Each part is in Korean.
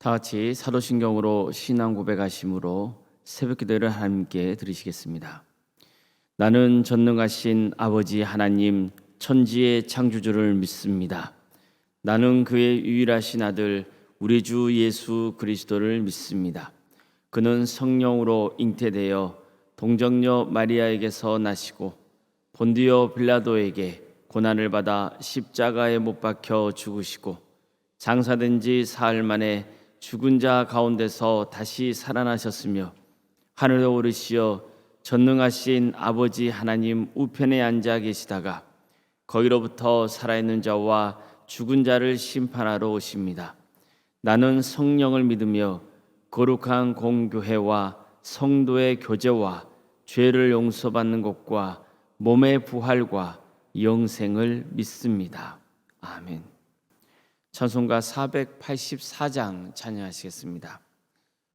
다 같이 사도신경으로 신앙 고백하심으로 새벽기도를 하나님께 드리시겠습니다. 나는 전능하신 아버지 하나님 천지의 창조주를 믿습니다. 나는 그의 유일하신 아들 우리 주 예수 그리스도를 믿습니다. 그는 성령으로 잉태되어 동정녀 마리아에게서 나시고 본디오 빌라도에게 고난을 받아 십자가에 못 박혀 죽으시고 장사된 지 사흘 만에 죽은 자 가운데서 다시 살아나셨으며 하늘에 오르시어 전능하신 아버지 하나님 우편에 앉아 계시다가 거기로부터 살아있는 자와 죽은 자를 심판하러 오십니다. 나는 성령을 믿으며 거룩한 공교회와 성도의 교제와 죄를 용서받는 것과 몸의 부활과 영생을 믿습니다. 아멘. 찬송가 484장 찬양하시겠습니다.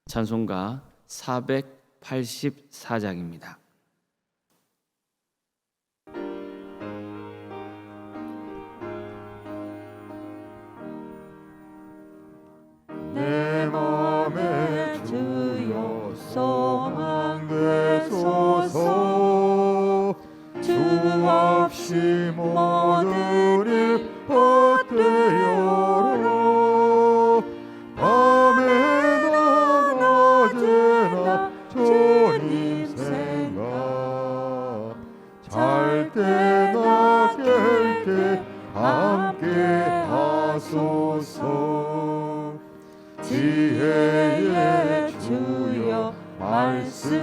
찬송가 484장입니다. 내 맘에 주여 소망 되소서. 주 없이 모든 일 헛되어라. 밤에나 낮에나 주님 생각, 잘 때나 깰 때 함께 하소서. 지혜의 주여 말씀으로서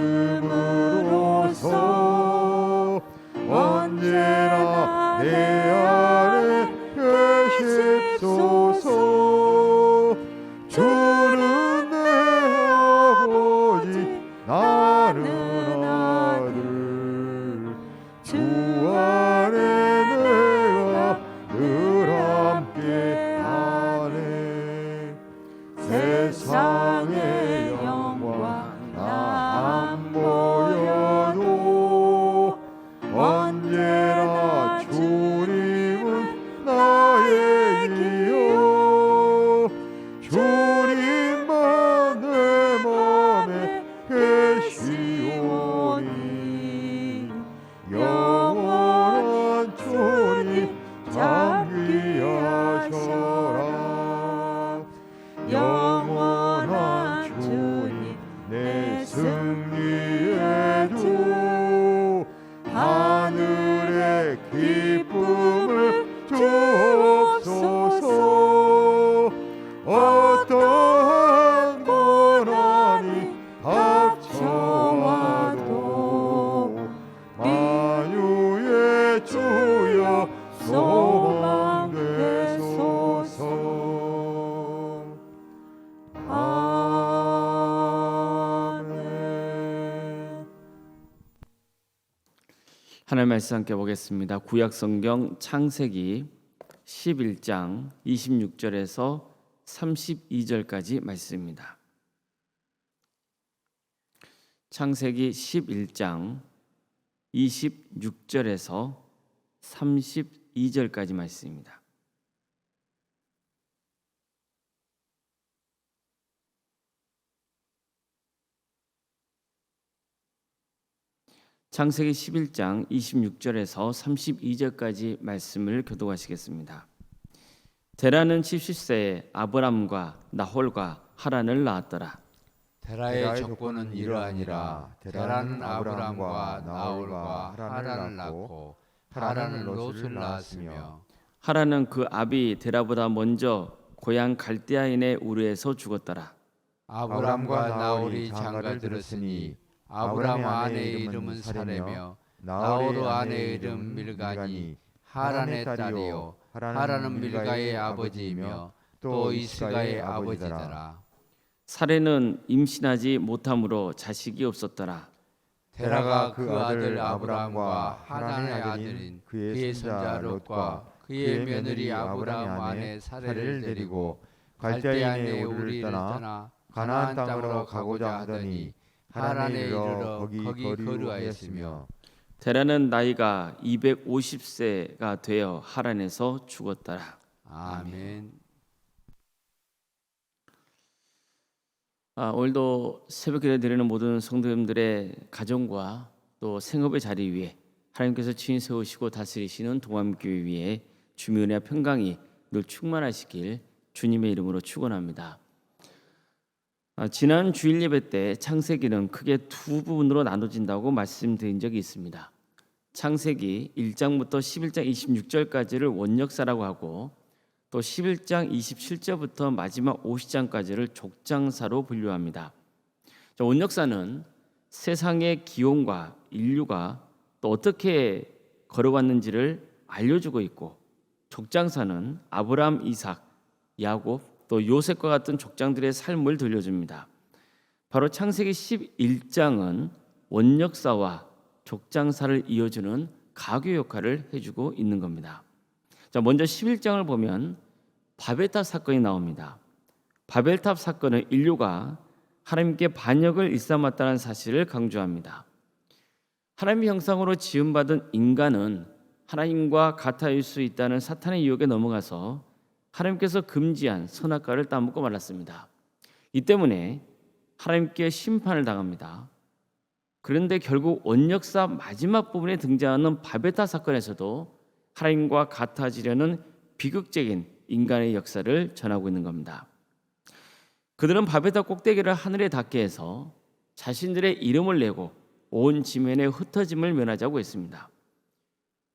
언제나 내 안에 계십소서. 주는 내 아버지 나는 아들, 주 안에 내가 늘 함께하네. 세상의 영광 나 안 보여도 언제나 주님은 나의 기여. 주님만 내 맘에 계시오니 영원한 주님 잠기하셔라. 영원한 주님 내 승리의 주, 하늘의 기쁨을 주옵소서. 어떠한 고난이 닥쳐와도 만유의 주여 소망 되소서. 아멘. 하나님 말씀 함께 보겠습니다. 구약성경 창세기 11장 26절에서 32절까지 말씀입니다. 창세기 11장 26절에서 32절까지 말씀입니다. 창세기 11장 26절에서 32절까지 말씀을 교독하시겠습니다. 데라는 70세에 아브람과 나홀과 하란을 낳았더라. 데라의 족보는 이러하니라. 데라는 아브람과 나홀과 하란을 낳고 하란은 롯을 낳았으며 하란은 그 아비 데라보다 먼저 고향 갈대아인의 우르에서 죽었더라. 아브람과 나홀이 장가 들었으니 아브람 아내의 이름은 사레며 나홀 아내의 이름 밀가니 하란의 딸이요 하란은 밀가의 아버지이며 또 이스가의 아버지더라. 사레는 임신하지 못함으로 자식이 없었더라. 데라가 그 아들 아브람과 하란의 아들인 그의 손자 롯과 그의 며느리 아브람 아내 사레를 데리고 갈대아인의 우르를 떠나 가나안 땅으로 가고자 하더니 하란에 이르러 거기 거류하였으며 데라는 나이가 250세가 되어 하란에서 죽었더라. 아멘. 오늘도 새벽기도 드리는 모든 성도님들의 가정과 또 생업의 자리 위에 하나님께서 친히 세우시고 다스리시는 동암교회 위에 주의 은혜와 평강이 늘 충만하시길 주님의 이름으로 축원합니다. 지난 주일 예배 때 창세기는 크게 두 부분으로 나눠진다고 말씀드린 적이 있습니다. 창세기 1장부터 11장 26절까지를 원역사라고 하고 또 11장 27절부터 마지막 50장까지를 족장사로 분류합니다. 원역사는 세상의 기원과 인류가 또 어떻게 걸어왔는지를 알려주고 있고, 족장사는 아브라함, 이삭, 야곱 또 요셉과 같은 족장들의 삶을 들려줍니다. 바로 창세기 11장은 원역사와 족장사를 이어주는 가교 역할을 해주고 있는 겁니다. 자, 먼저 11장을 보면 바벨탑 사건이 나옵니다. 바벨탑 사건은 인류가 하나님께 반역을 일삼았다는 사실을 강조합니다. 하나님의 형상으로 지음받은 인간은 하나님과 같아질 수 있다는 사탄의 유혹에 넘어가서 하나님께서 금지한 선악과를 따먹고 말았습니다. 이 때문에 하나님께 심판을 당합니다. 그런데 결국 원역사 마지막 부분에 등장하는 바벨탑 사건에서도 하나님과 같아지려는 비극적인 인간의 역사를 전하고 있는 겁니다. 그들은 바벨탑 꼭대기를 하늘에 닿게 해서 자신들의 이름을 내고 온 지면에 흩어짐을 면하자고 했습니다.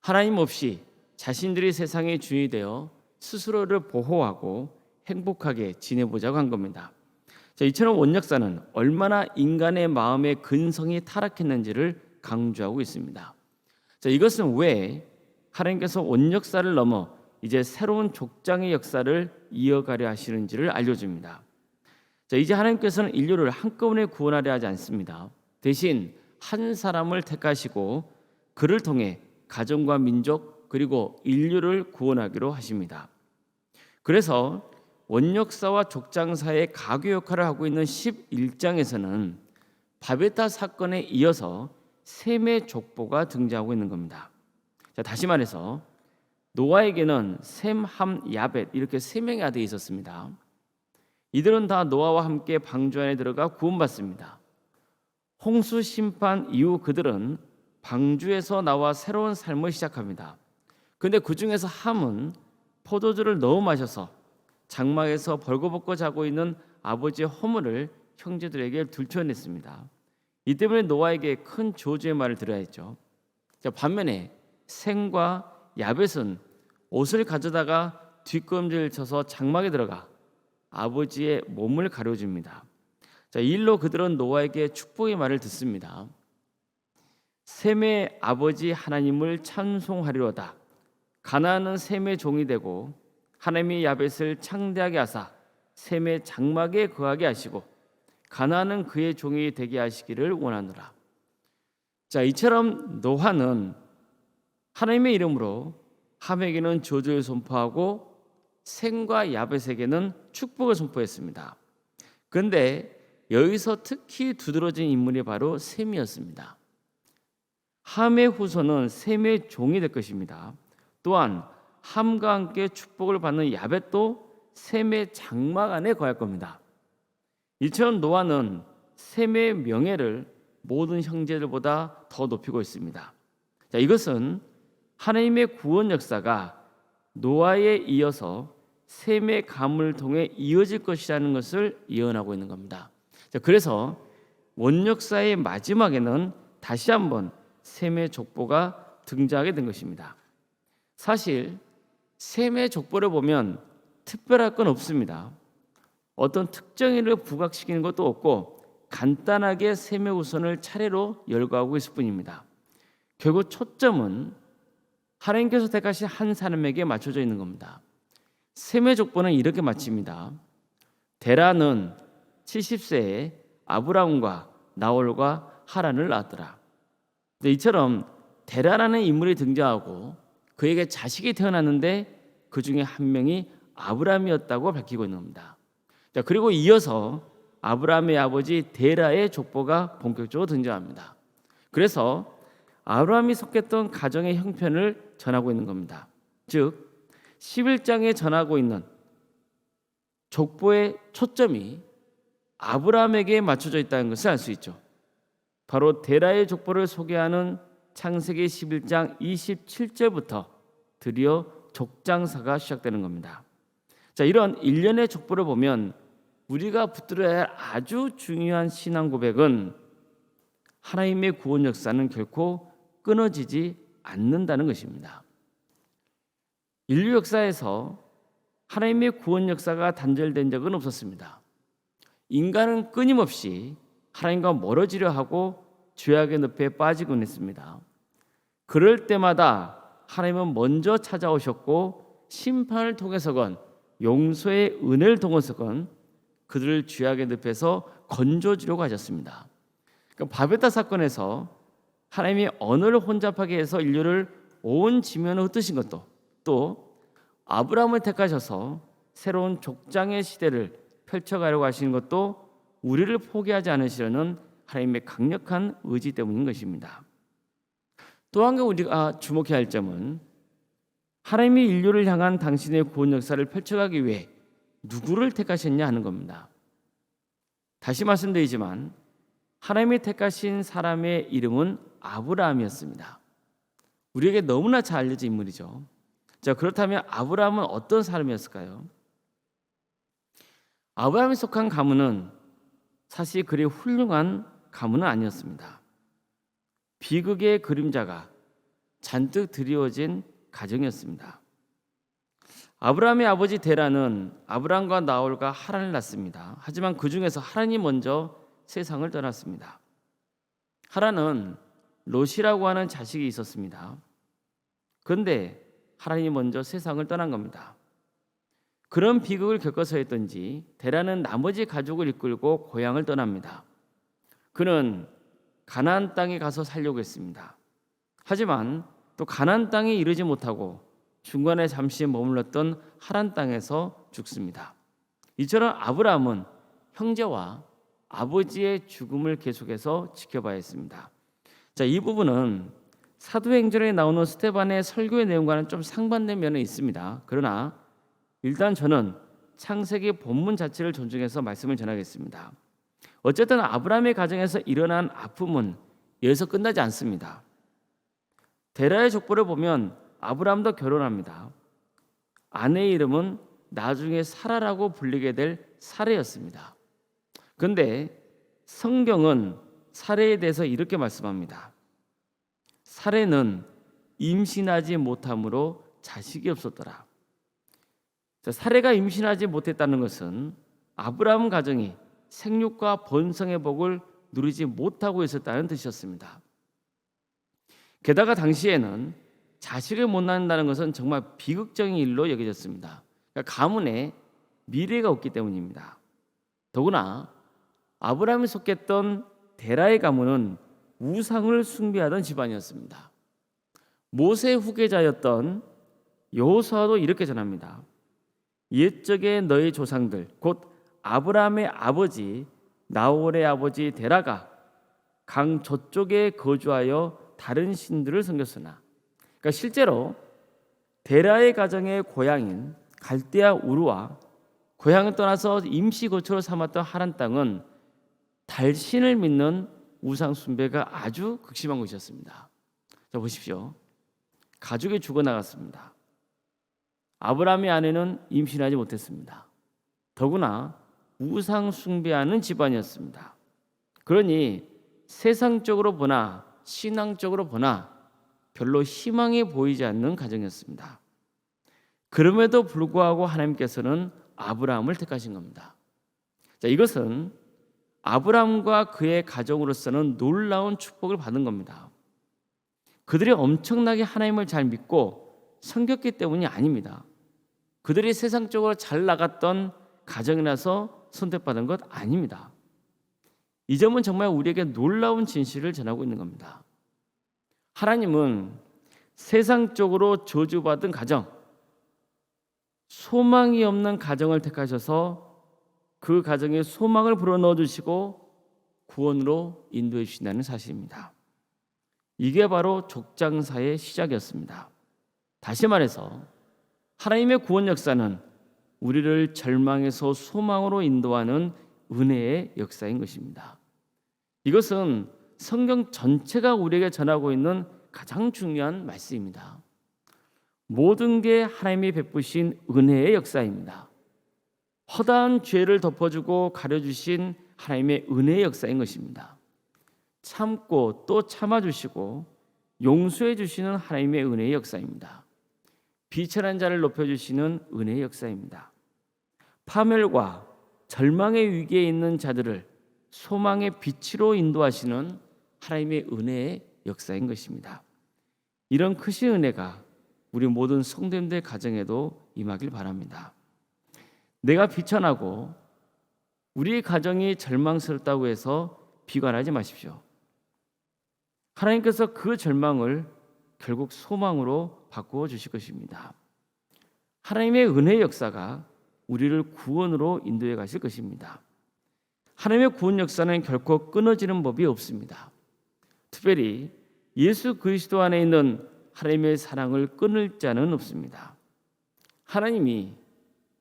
하나님 없이 자신들이 세상의 주인이 되어 스스로를 보호하고 행복하게 지내보자고 한 겁니다. 자, 이처럼 원역사는 얼마나 인간의 마음의 근성이 타락했는지를 강조하고 있습니다. 자, 이것은 왜 하나님께서 원역사를 넘어 이제 새로운 족장의 역사를 이어가려 하시는지를 알려줍니다. 자, 이제 하나님께서는 인류를 한꺼번에 구원하려 하지 않습니다. 대신 한 사람을 택하시고 그를 통해 가정과 민족 그리고 인류를 구원하기로 하십니다. 그래서 원역사와 족장사의 가교 역할을 하고 있는 11장에서는 바벨탑 사건에 이어서 셈의 족보가 등장하고 있는 겁니다. 자, 다시 말해서 노아에게는 셈, 함, 야벳 이렇게 세 명의 아들이 있었습니다. 이들은 다 노아와 함께 방주 안에 들어가 구원받습니다. 홍수 심판 이후 그들은 방주에서 나와 새로운 삶을 시작합니다. 그런데 그 중에서 함은 포도주를 너무 마셔서 장막에서 벌거벗고 자고 있는 아버지의 허물을 형제들에게 들춰냈습니다. 이 때문에 노아에게 큰 저주의 말을 들어야 했죠. 자, 반면에 셈과 야벳은 옷을 가져다가 뒷걸음질을 쳐서 장막에 들어가 아버지의 몸을 가려줍니다. 자, 이 일로 그들은 노아에게 축복의 말을 듣습니다. 셈의 아버지 하나님을 찬송하리로다. 가나안은 셈의 종이 되고 하나님이 야벳을 창대하게 하사 셈의 장막에 거하게 하시고 가나안은 그의 종이 되게 하시기를 원하노라. 자, 이처럼 노아는 하나님의 이름으로 함에게는 저주를 선포하고 셈과 야벳에게는 축복을 선포했습니다. 그런데 여기서 특히 두드러진 인물이 바로 셈이었습니다. 함의 후손은 셈의 종이 될 것입니다. 또한 함과 함께 축복을 받는 야벳도 셈의 장막 안에 거할 겁니다. 이처럼 노아는 셈의 명예를 모든 형제들보다 더 높이고 있습니다. 자, 이것은 하나님의 구원 역사가 노아에 이어서 셈의 가문을 통해 이어질 것이라는 것을 예언하고 있는 겁니다. 자, 그래서 원역사의 마지막에는 다시 한번 셈의 족보가 등장하게 된 것입니다. 사실 셈의 족보를 보면 특별할 건 없습니다. 어떤 특정인을 부각시키는 것도 없고 간단하게 셈의 후손을 차례로 열거하고 있을 뿐입니다. 결국 초점은 하나님께서 택하신 한 사람에게 맞춰져 있는 겁니다. 셈의 족보는 이렇게 마칩니다. 데라는 70세에 아브라함과 나홀과 하란을 낳았더라. 이처럼 데라라는 인물이 등장하고 그에게 자식이 태어났는데 그 중에 한 명이 아브라함이었다고 밝히고 있는 겁니다. 자, 그리고 이어서 아브라함의 아버지 데라의 족보가 본격적으로 등장합니다. 그래서 아브라함이 속했던 가정의 형편을 전하고 있는 겁니다. 즉 11장에 전하고 있는 족보의 초점이 아브라함에게 맞춰져 있다는 것을 알 수 있죠. 바로 데라의 족보를 소개하는 창세기 11장 27절부터 드디어 족장사가 시작되는 겁니다. 자, 이런 일련의 족보를 보면 우리가 붙들어야 할 아주 중요한 신앙 고백은 하나님의 구원 역사는 결코 끊어지지 않는다는 것입니다. 인류 역사에서 하나님의 구원 역사가 단절된 적은 없었습니다. 인간은 끊임없이 하나님과 멀어지려 하고 죄악의 늪에 빠지곤 했습니다. 그럴 때마다 하나님은 먼저 찾아오셨고 심판을 통해서건 용서의 은혜를 통해서건 그들을 죄악의 늪에서 건져주려고 하셨습니다. 그러니까 바베타 사건에서 하나님이 언어를 혼잡하게 해서 인류를 온 지면으로 흩으신 것도, 또 아브라함을 택하셔서 새로운 족장의 시대를 펼쳐가려고 하시는 것도 우리를 포기하지 않으시려는 하나님의 강력한 의지 때문인 것입니다. 또 한 가지 우리가 주목해야 할 점은 하나님이 인류를 향한 당신의 구원 역사를 펼쳐가기 위해 누구를 택하셨냐 하는 겁니다. 다시 말씀드리지만 하나님이 택하신 사람의 이름은 아브라함이었습니다. 우리에게 너무나 잘 알려진 인물이죠. 자, 그렇다면 아브라함은 어떤 사람이었을까요? 아브라함이 속한 가문은 사실 그리 훌륭한 가문은 아니었습니다. 비극의 그림자가 잔뜩 드리워진 가정이었습니다. 아브라함의 아버지 데라는 아브라함과 나홀과 하란을 낳습니다. 하지만 그 중에서 하란이 먼저 세상을 떠났습니다. 하란은 롯이라고 하는 자식이 있었습니다. 그런데 하란이 먼저 세상을 떠난 겁니다. 그런 비극을 겪어서였던지 데라는 나머지 가족을 이끌고 고향을 떠납니다. 그는 가나안 땅에 가서 살려고 했습니다. 하지만 또 가나안 땅에 이르지 못하고 중간에 잠시 머물렀던 하란 땅에서 죽습니다. 이처럼 아브라함은 형제와 아버지의 죽음을 계속해서 지켜봐야 했습니다. 자, 이 부분은 사도행전에 나오는 스데반의 설교의 내용과는 좀 상반된 면이 있습니다. 그러나 일단 저는 창세기 본문 자체를 존중해서 말씀을 전하겠습니다. 어쨌든 아브라함의 가정에서 일어난 아픔은 여기서 끝나지 않습니다. 데라의 족보를 보면 아브라함도 결혼합니다. 아내의 이름은 나중에 사라라고 불리게 될 사레였습니다. 그런데 성경은 사레에 대해서 이렇게 말씀합니다. 사레는 임신하지 못함으로 자식이 없었더라. 사레가 임신하지 못했다는 것은 아브라함 가정이 생육과 번성의 복을 누리지 못하고 있었다는 뜻이었습니다. 게다가 당시에는 자식을 못 낳는다는 것은 정말 비극적인 일로 여겨졌습니다. 그러니까 가문에 미래가 없기 때문입니다. 더구나 아브라함이 속했던 데라의 가문은 우상을 숭배하던 집안이었습니다. 모세의 후계자였던 여호수아도 이렇게 전합니다. 옛적에 너희 조상들 곧 아브라함의 아버지 나홀의 아버지 데라가 강 저쪽에 거주하여 다른 신들을 섬겼으나, 그러니까 실제로 데라의 가정의 고향인 갈대아 우르와 고향을 떠나서 임시 거처로 삼았던 하란 땅은 달신을 믿는 우상 숭배가 아주 극심한 곳이었습니다. 자, 보십시오. 가족이 죽어나갔습니다. 아브라함의 아내는 임신하지 못했습니다. 더구나 우상 숭배하는 집안이었습니다. 그러니 세상적으로 보나 신앙적으로 보나 별로 희망이 보이지 않는 가정이었습니다. 그럼에도 불구하고 하나님께서는 아브라함을 택하신 겁니다. 자, 이것은 아브라함과 그의 가정으로서는 놀라운 축복을 받은 겁니다. 그들이 엄청나게 하나님을 잘 믿고 섬겼기 때문이 아닙니다. 그들이 세상적으로 잘 나갔던 가정이라서 선택받은 것 아닙니다. 이 점은 정말 우리에게 놀라운 진실을 전하고 있는 겁니다. 하나님은 세상적으로 저주받은 가정, 소망이 없는 가정을 택하셔서 그 가정에 소망을 불어넣어 주시고 구원으로 인도해 주신다는 사실입니다. 이게 바로 족장사의 시작이었습니다. 다시 말해서 하나님의 구원 역사는 우리를 절망에서 소망으로 인도하는 은혜의 역사인 것입니다. 이것은 성경 전체가 우리에게 전하고 있는 가장 중요한 말씀입니다. 모든 게 하나님이 베푸신 은혜의 역사입니다. 허다한 죄를 덮어주고 가려주신 하나님의 은혜의 역사인 것입니다. 참고 또 참아주시고 용서해 주시는 하나님의 은혜의 역사입니다. 비천한 자를 높여주시는 은혜의 역사입니다. 파멸과 절망의 위기에 있는 자들을 소망의 빛으로 인도하시는 하나님의 은혜의 역사인 것입니다. 이런 크신 은혜가 우리 모든 성도님들 가정에도 임하길 바랍니다. 내가 비천하고 우리 가정이 절망스럽다고 해서 비관하지 마십시오. 하나님께서 그 절망을 결국 소망으로 바꾸어 주실 것입니다. 하나님의 은혜의 역사가 우리를 구원으로 인도해 가실 것입니다. 하나님의 구원 역사는 결코 끊어지는 법이 없습니다. 특별히 예수 그리스도 안에 있는 하나님의 사랑을 끊을 자는 없습니다. 하나님이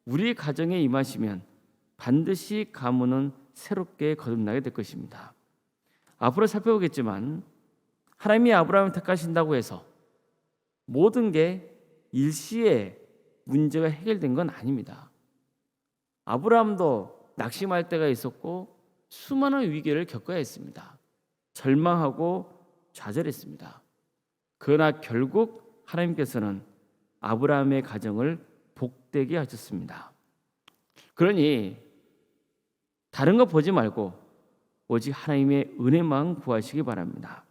우리 가정에 임하시면 반드시 가문은 새롭게 거듭나게 될 것입니다. 앞으로 살펴보겠지만 하나님이 아브라함을 택하신다고 해서 모든 게 일시에 문제가 해결된 건 아닙니다. 아브라함도 낙심할 때가 있었고 수많은 위기를 겪어야 했습니다. 절망하고 좌절했습니다. 그러나 결국 하나님께서는 아브라함의 가정을 복되게 하셨습니다. 그러니 다른 거 보지 말고 오직 하나님의 은혜만 구하시기 바랍니다.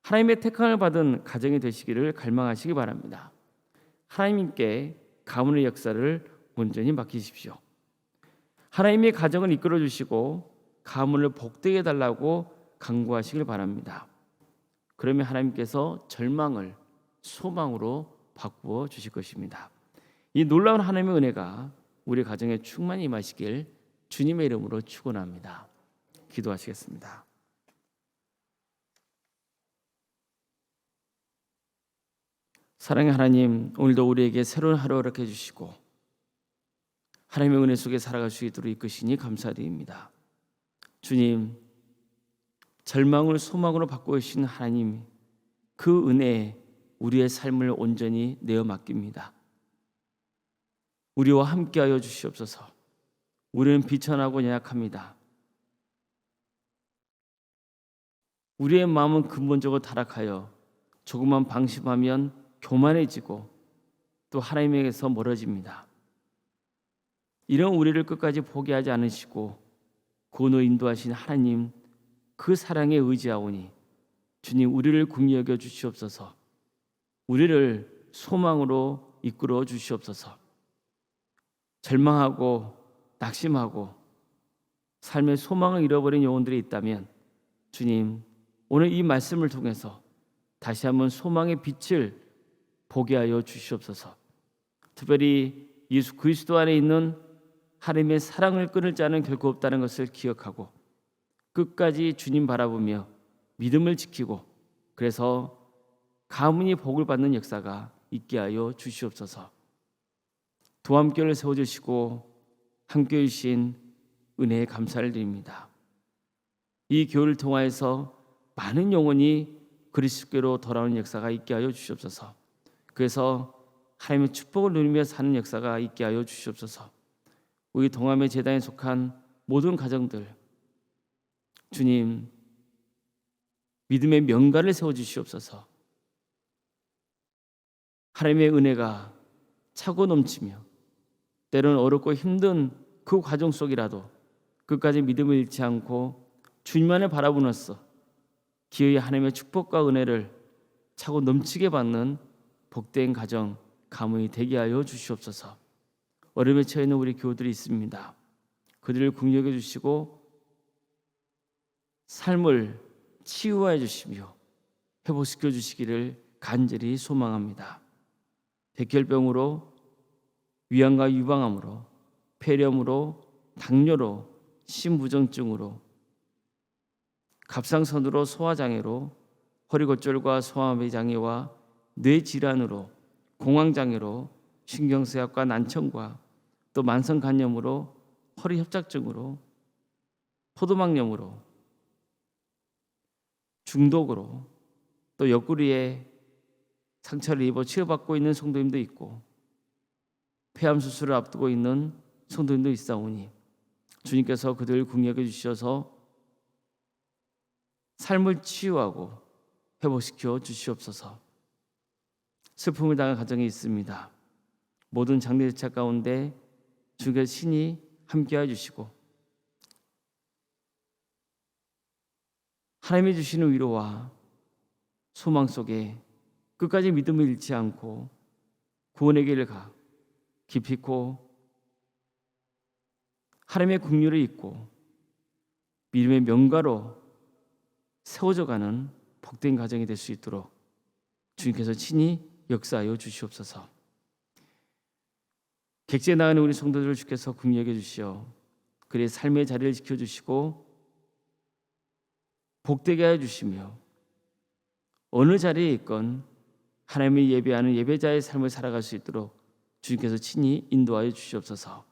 하나님의 택함을 받은 가정이 되시기를 갈망하시기 바랍니다. 하나님께 가문의 역사를 온전히 맡기십시오. 하나님의 가정을 이끌어 주시고 가문을 복되게 해달라고 간구하시길 바랍니다. 그러면 하나님께서 절망을 소망으로 바꾸어 주실 것입니다. 이 놀라운 하나님의 은혜가 우리 가정에 충만히 임하시길 주님의 이름으로 축원합니다. 기도하시겠습니다. 사랑의 하나님, 오늘도 우리에게 새로운 하루 허락해 주시고 하나님의 은혜 속에 살아갈 수 있도록 이끄시니 감사드립니다. 주님, 절망을 소망으로 바꾸어 주신 하나님, 그 은혜에 우리의 삶을 온전히 내어 맡깁니다. 우리와 함께하여 주시옵소서. 우리는 비천하고 연약합니다. 우리의 마음은 근본적으로 타락하여 조금만 방심하면 교만해지고 또 하나님에게서 멀어집니다. 이런 우리를 끝까지 포기하지 않으시고 구원으로 인도하신 하나님, 그 사랑에 의지하오니 주님, 우리를 긍휼히 여겨 주시옵소서. 우리를 소망으로 이끌어 주시옵소서. 절망하고 낙심하고 삶의 소망을 잃어버린 영혼들이 있다면 주님, 오늘 이 말씀을 통해서 다시 한번 소망의 빛을 보게 하여 주시옵소서. 특별히 예수 그리스도 안에 있는 하나님의 사랑을 끊을 자는 결코 없다는 것을 기억하고 끝까지 주님 바라보며 믿음을 지키고 그래서 가문이 복을 받는 역사가 있게 하여 주시옵소서. 도함교를 세워주시고 함께해 주신 은혜에 감사를 드립니다. 이 교회를 통하여서 많은 영혼이 그리스도께로 돌아오는 역사가 있게 하여 주시옵소서. 그래서 하나님의 축복을 누리며 사는 역사가 있게 하여 주시옵소서. 우리 동암의 제단에 속한 모든 가정들, 주님, 믿음의 명가를 세워주시옵소서. 하나님의 은혜가 차고 넘치며 때로는 어렵고 힘든 그 과정 속이라도 끝까지 믿음을 잃지 않고 주님만을 바라보면서 기어이 하나님의 축복과 은혜를 차고 넘치게 받는 복된 가정, 가문이 되게 하여 주시옵소서. 어려움에 처해 있는 우리 교우들이 있습니다. 그들을 긍휼히 여겨 주시고 삶을 치유하여 주시며 회복시켜 주시기를 간절히 소망합니다. 백혈병으로, 위암과 유방암으로, 폐렴으로, 당뇨로, 심부정증으로, 갑상선으로, 소화장애로, 허리골절과 소화마비 장애와 뇌질환으로, 공황장애로, 신경쇠약과 난청과 또 만성간염으로, 허리협착증으로, 포도막염으로, 중독으로, 또 옆구리에 상처를 입어 치료받고 있는 성도님도 있고 폐암 수술을 앞두고 있는 성도님도 있사오니 주님께서 그들을 긍휼히 주셔서 삶을 치유하고 회복시켜 주시옵소서. 슬픔을 당한 가정이 있습니다. 모든 장례제차 가운데 주님께서 신이 함께해 주시고 하나님이 주시는 위로와 소망 속에 끝까지 믿음을 잃지 않고 구원의 길을 가 깊이고 하나님의 긍휼을 잊고 믿음의 명가로 세워져가는 복된 가정이 될 수 있도록 주님께서 친히 역사하여 주시옵소서. 객지에 나가는 우리 성도들을 주께서 긍휼히 여겨 주시어 그의 삶의 자리를 지켜주시고 복되게 하여 주시며 어느 자리에 있건 하나님을 예배하는 예배자의 삶을 살아갈 수 있도록 주님께서 친히 인도하여 주시옵소서.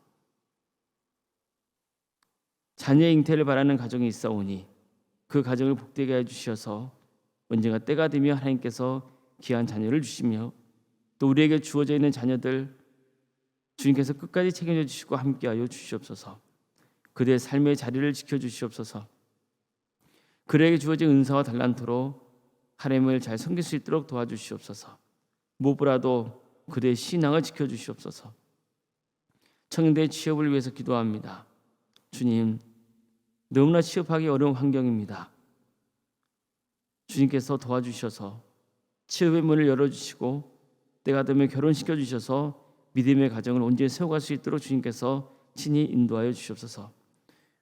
자녀의 잉태를 바라는 가정이 있사오니 그 가정을 복되게 하여 주셔서 언젠가 때가 되며 하나님께서 귀한 자녀를 주시며 또 우리에게 주어져 있는 자녀들 주님께서 끝까지 책임져 주시고 함께하여 주시옵소서. 그들의 삶의 자리를 지켜주시옵소서. 그들에게 주어진 은사와 달란트로 하나님을 잘 섬길 수 있도록 도와주시옵소서. 무엇보다도 그들의 신앙을 지켜주시옵소서. 청년들의 취업을 위해서 기도합니다. 주님, 너무나 취업하기 어려운 환경입니다. 주님께서 도와주셔서 취업의 문을 열어주시고 때가 되면 결혼시켜 주셔서 믿음의 가정을 온전히 세워갈 수 있도록 주님께서 친히 인도하여 주시옵소서.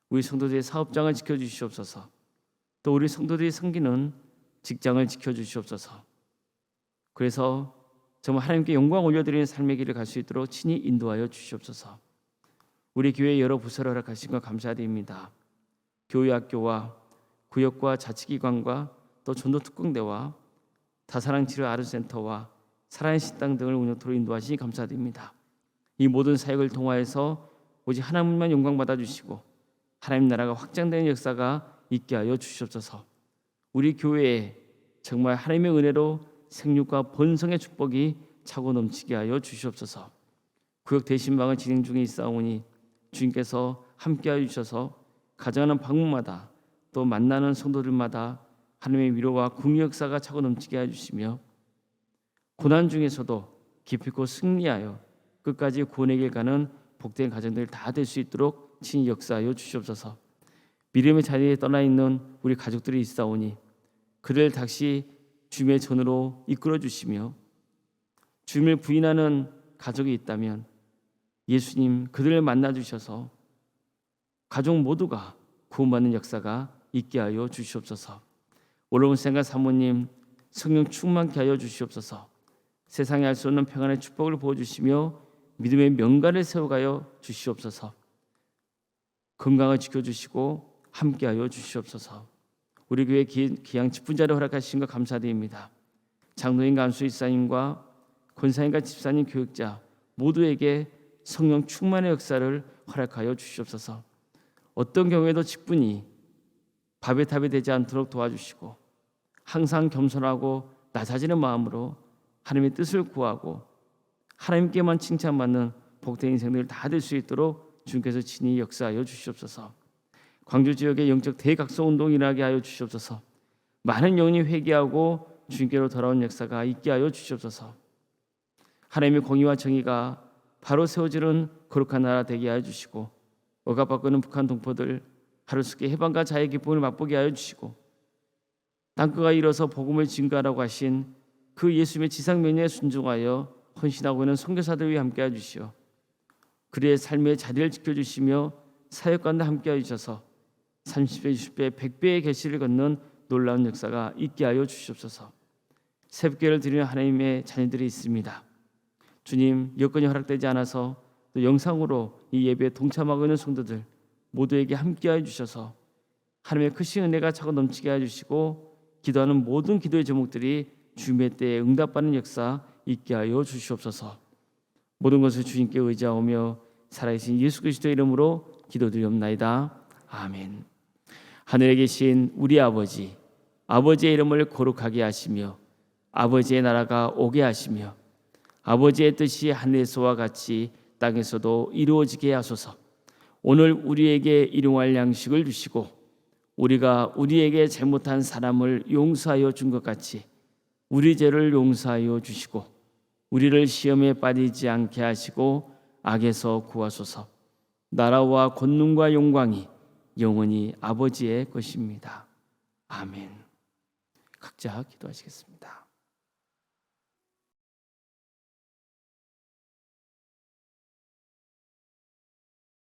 우리 성도들의 사업장을 지켜주시옵소서. 또 우리 성도들이 섬기는 직장을 지켜주시옵소서. 그래서 정말 하나님께 영광 올려드리는 삶의 길을 갈 수 있도록 친히 인도하여 주시옵소서. 우리 교회 여러 부서를 허락하신 것 감사드립니다. 교회 학교와 구역과 자치기관과 또 전도특공대와 다사랑치료 아르센터와 살아있는 식당 등을 운영토록 인도하시니 감사드립니다. 이 모든 사역을 통하여서 오직 하나님만 영광 받아주시고 하나님 나라가 확장되는 역사가 있게 하여 주시옵소서. 우리 교회에 정말 하나님의 은혜로 생육과 번성의 축복이 차고 넘치게 하여 주시옵소서. 구역 대신방을 진행 중에 있사오니 주님께서 함께하여 주셔서 가정하는 방문마다 또 만나는 성도들마다 하나님의 위로와 긍휼 역사가 차고 넘치게 해 주시며 고난 중에서도 기필코 승리하여 끝까지 구원의 길 가는 복된 가정들 다 될 수 있도록 친히 역사하여 주시옵소서. 믿음의 자리에 떠나 있는 우리 가족들이 있사오니 그를 다시 주님의 전으로 이끌어 주시며 주님을 부인하는 가족이 있다면 예수님 그들을 만나 주셔서 가족 모두가 구원받는 역사가 있게 하여 주시옵소서. 올라온 생각 사모님 성령 충만케 하여 주시옵소서. 세상에 알 수 없는 평안의 축복을 부어주시며 믿음의 명가를 세워가여 주시옵소서. 건강을 지켜주시고 함께하여 주시옵소서. 우리 교회 기양 직분자를 허락하신 것 감사드립니다. 장로인 간수 이사님과 권사님과 집사님 교육자 모두에게 성령 충만의 역사를 허락하여 주시옵소서. 어떤 경우에도 직분이 밥의 탑이 되지 않도록 도와주시고 항상 겸손하고 낮아지는 마음으로 하나님의 뜻을 구하고 하나님께만 칭찬받는 복된 인생들 다 될 수 있도록 주님께서 친히 역사하여 주시옵소서. 광주 지역의 영적 대각성 운동이 일어나게 하여 주시옵소서. 많은 영혼이 회개하고 주님께로 돌아온 역사가 있게 하여 주시옵소서. 하나님의 공의와 정의가 바로 세워지는 거룩한 나라 되게 하여 주시고 억압받고 있는 북한 동포들 하루속에 해방과 자유의 기쁨을 맛보게 하여 주시고 땅끝가 일어서 복음을 증거하라고 하신 그 예수님의 지상 명령에 순종하여 헌신하고 있는 선교사들 위해 함께해 주시오. 그의 삶의 자리를 지켜주시며 사역관과 함께해 주셔서 30배, 60배, 100배의 계시를 걷는 놀라운 역사가 있게 하여 주시옵소서. 새벽기를 드리는 하나님의 자녀들이 있습니다. 주님, 여건이 허락되지 않아서 또 영상으로 이 예배에 동참하고 있는 성도들 모두에게 함께해 주셔서 하나님의 크신 은혜가 차고 넘치게 해주시고 기도하는 모든 기도의 제목들이 주님의 때에 응답받는 역사 있게 하여 주시옵소서. 모든 것을 주님께 의지하오며 살아계신 예수 그리스도의 이름으로 기도드리옵나이다. 아멘. 하늘에 계신 우리 아버지, 아버지의 이름을 거룩하게 하시며 아버지의 나라가 오게 하시며 아버지의 뜻이 하늘에서와 같이 땅에서도 이루어지게 하소서. 오늘 우리에게 일용할 양식을 주시고 우리가 우리에게 잘못한 사람을 용서하여 준 것 같이 우리 죄를 용서하여 주시고 우리를 시험에 빠지지 않게 하시고 악에서 구하소서. 나라와 권능과 영광이 영원히 아버지의 것입니다. 아멘. 각자 기도하시겠습니다.